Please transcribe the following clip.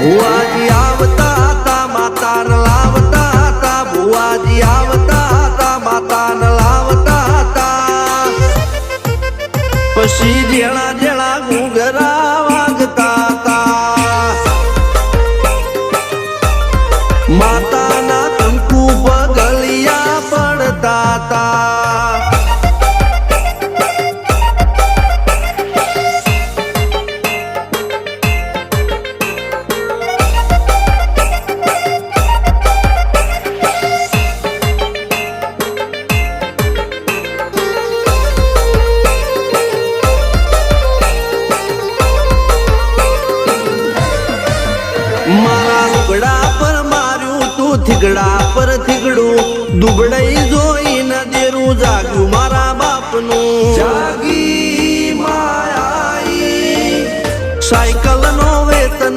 ભુવાજી આવતા હતા માતા ન લાવતા હતા ભુવાજી આવતા હતા માતા ન લાવતા હતા પછી જેણા જેણા ઘૂંઘરા વાગતા હતા માતાના કંકુ પગલિયા પડતા હતા મારા લુગડા પર માર્યું તું થીગડા પર થીગડું દુબળઈ જોઈને દેરું જાગ્યું મારા બાપનું